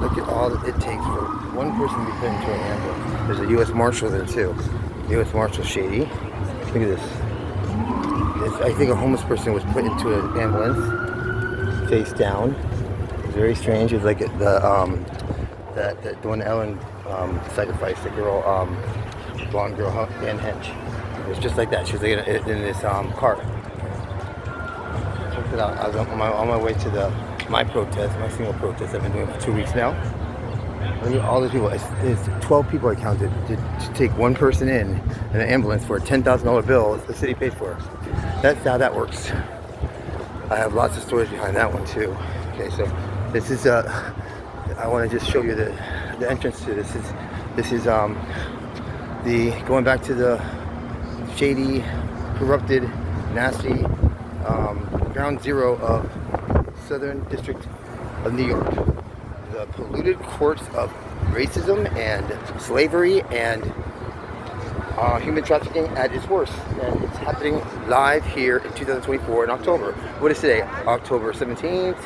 Look at all that it takes for one person to be put into an ambulance. There's a U.S. Marshal there too. U.S. Marshal Shady. Look at this. I think a homeless person was put into an ambulance, face down. It's very strange. It's like the one Ellen sacrificed, the girl, blonde girl, Anne Hench. It was just like that. She was like in this car. Check it out. I was on my way to my protest, my single protest I've been doing for 2 weeks now. Look at all the people. It's 12 people I counted to take one person in an ambulance for a $10,000 bill the city paid for. That's how that works. I have lots of stories behind that one too. Okay, so this is I want to just show you the entrance to this. This is the going back to the shady, corrupted, nasty ground zero of Southern District of New York. The polluted courts of racism and slavery and human trafficking at its worst. And it's happening live here in 2024 in October. What is today? October 17th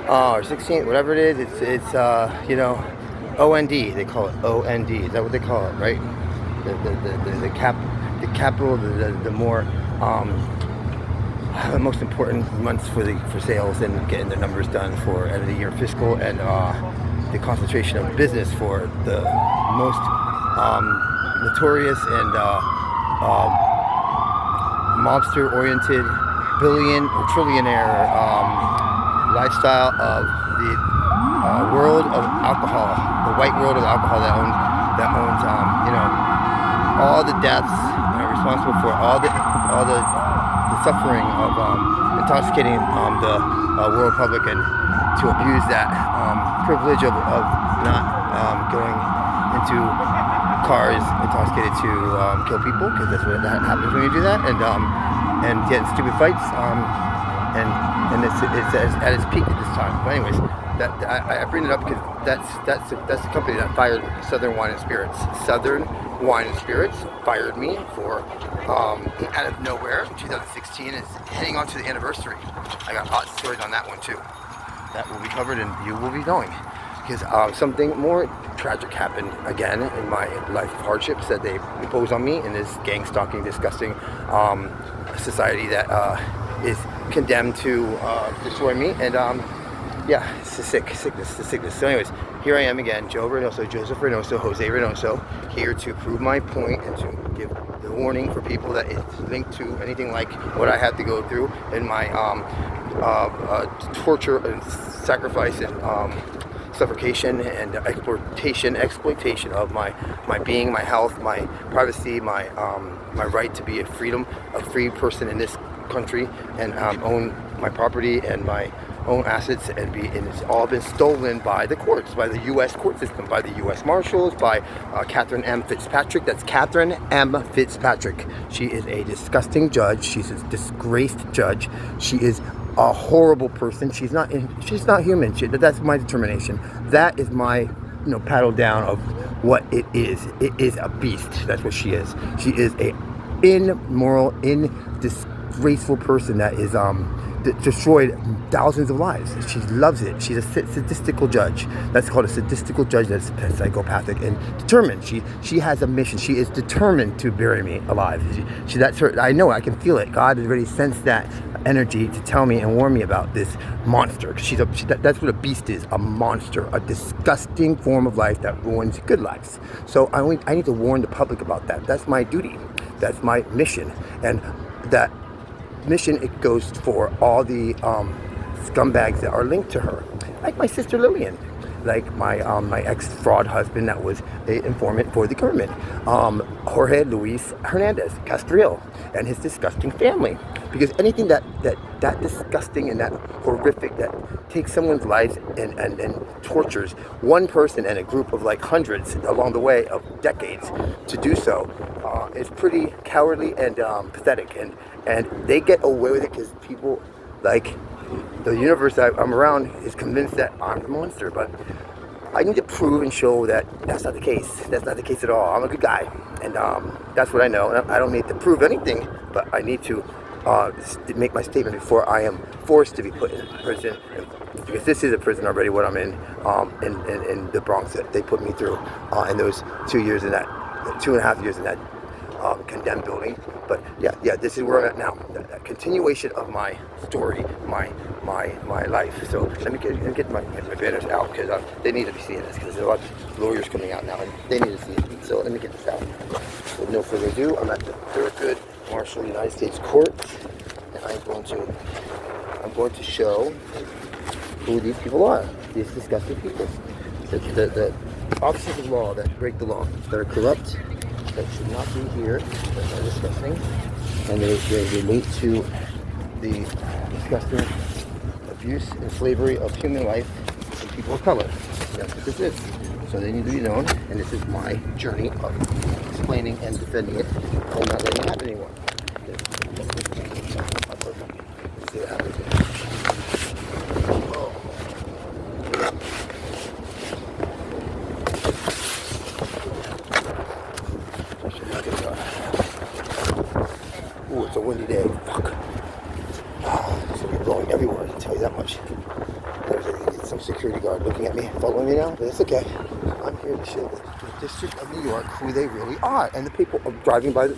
or 16th, whatever it is. It's you know, OND. They call it OND. Is that what they call it, right? The capital, the more the most important months for sales and getting their numbers done for end of the year fiscal, and the concentration of business for the most notorious and mobster-oriented billion or trillionaire lifestyle of the world of alcohol, the white world of alcohol that owns you know, all the deaths, and are responsible for all the suffering of intoxicating the world public, and to abuse that privilege of not going into cars intoxicated to kill people, because that's what happens when you do that, and get in stupid fights, and it's at its peak at this time. But anyways, I bring it up because that's the company that fired Southern Wine and Spirits. Southern Wine and Spirits fired me for out of nowhere. 2016 is heading on to the anniversary. I got lots of stories on that one too. That will be covered, and you will be knowing, because something more tragic happened again in my life of hardships that they impose on me in this gang stalking, disgusting society that is condemned to destroy me. And yeah, it's the sickness. So anyways, here I am again, Joseph Reynoso, Jose Reynoso, here to prove my point and to give the warning for people that it's linked to anything like what I had to go through in my torture and sacrifice and suffocation and exploitation of my being, my health, my privacy, my right to be a free person in this country, and own my property and my own assets, and it's all been stolen by the courts, by the U.S. court system, by the U.S. Marshals, by Catherine M. Fitzpatrick. That's Catherine M. Fitzpatrick. She is a disgusting judge. She's a disgraced judge. She is a horrible person. She's not human. That's my determination. That is my paddle down of what it is. It is a beast. That's what she is. She is a immoral, disgraceful person that is destroyed thousands of lives. She loves it. She's a sadistical judge. That's called a sadistical judge. That's psychopathic and determined. She has a mission. She is determined to bury me alive. That's her. I know. I can feel it. God has already sensed that energy to tell me and warn me about this monster. That's what a beast is. A monster. A disgusting form of life that ruins good lives. So I need to warn the public about that. That's my duty. That's my mission. And that mission, it goes for all the scumbags that are linked to her, like my sister Lillian, like my ex-fraud husband that was an informant for the government, Jorge Luis Hernandez Castril, and his disgusting family. Because anything that disgusting and that horrific, that takes someone's lives and tortures one person and a group of like hundreds along the way of decades to do so, is pretty cowardly and pathetic, and they get away with it because people, like the universe that I'm around, is convinced that I'm the monster. But I need to prove and show that that's not the case. That's not the case at all. I'm a good guy, and that's what I know. I don't need to prove anything, but I need to make my statement before I am forced to be put in prison and because this is a prison already. What I'm in the Bronx that they put me through in those 2 years in that 2.5 years in that condemned building. But yeah, this is where I'm at now. That continuation of my story, my life. So let me get my banners out because they need to be seeing this because there's a lot of lawyers coming out now and they need to see it. So let me get this out. With no further ado, I'm at the Thurgood Marshall United States Court, and I'm going to show who these people are. These disgusting people. The officers of law that break the law, that are corrupt, that should not be here, that are disgusting, and they relate to the disgusting abuse and slavery of human life and people of color. That's what this is. So they need to be known, and this is my journey of explaining and defending it and not letting it happen anymore. Let's see what happens here. Ooh, it's a windy day. Fuck. It's gonna be blowing everywhere, I can tell you that much. There's some security guard looking at me, following me now, but it's okay. I'm here to show the District of New York who they really are, and the people driving by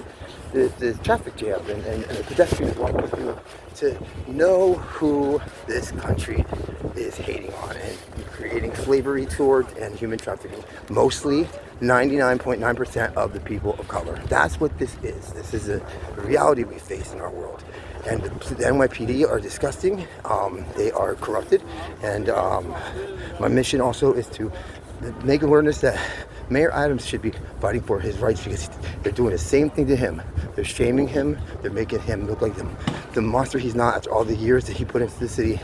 the traffic jam and the pedestrians walking through, to know who this country is hating on and creating slavery towards and human trafficking. Mostly 99.9% of the people of color. That's what this is. This is a reality we face in our world. And the NYPD are disgusting. They are corrupted. And my mission also is to make awareness that Mayor Adams should be fighting for his rights because they're doing the same thing to him. They're shaming him. They're making him look like the monster he's not after all the years that he put into the city.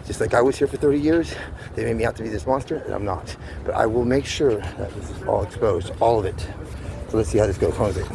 Just like I was here for 30 years, they made me out to be this monster, and I'm not. But I will make sure that this is all exposed, all of it. So let's see how this goes. How is it?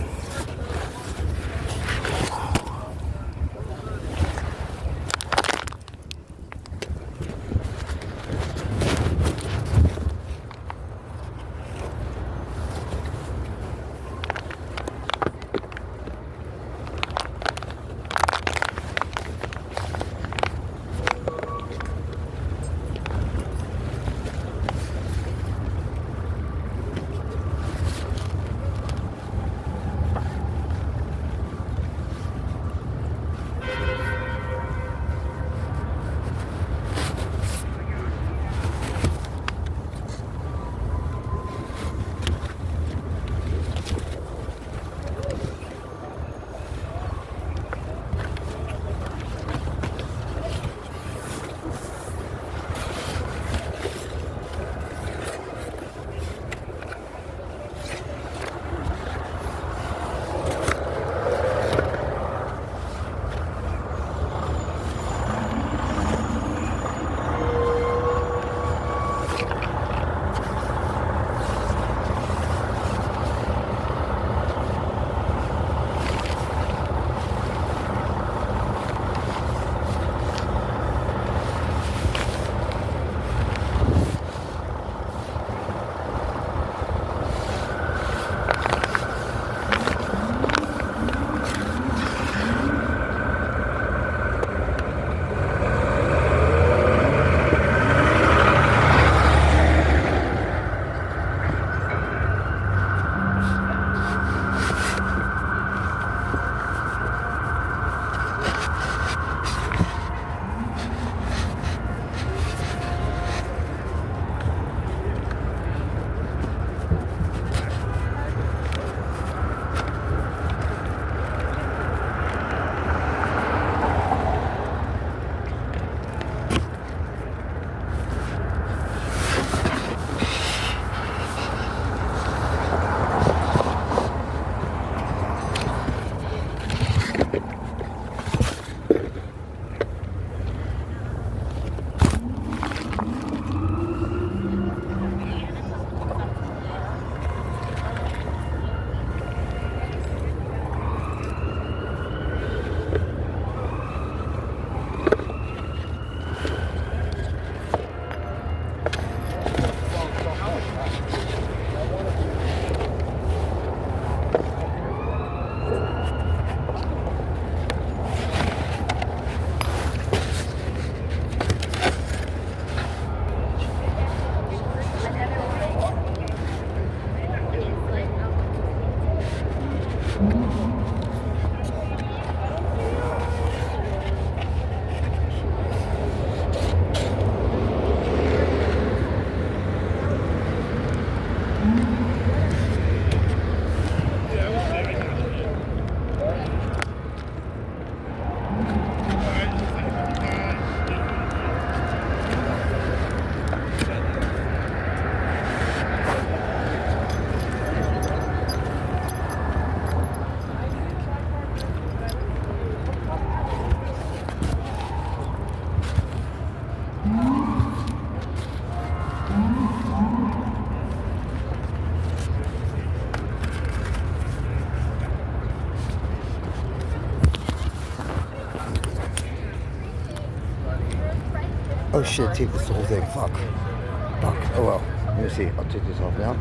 Oh shit, take this whole thing. Fuck. Fuck. Oh well. Let me see. I'll take this off now.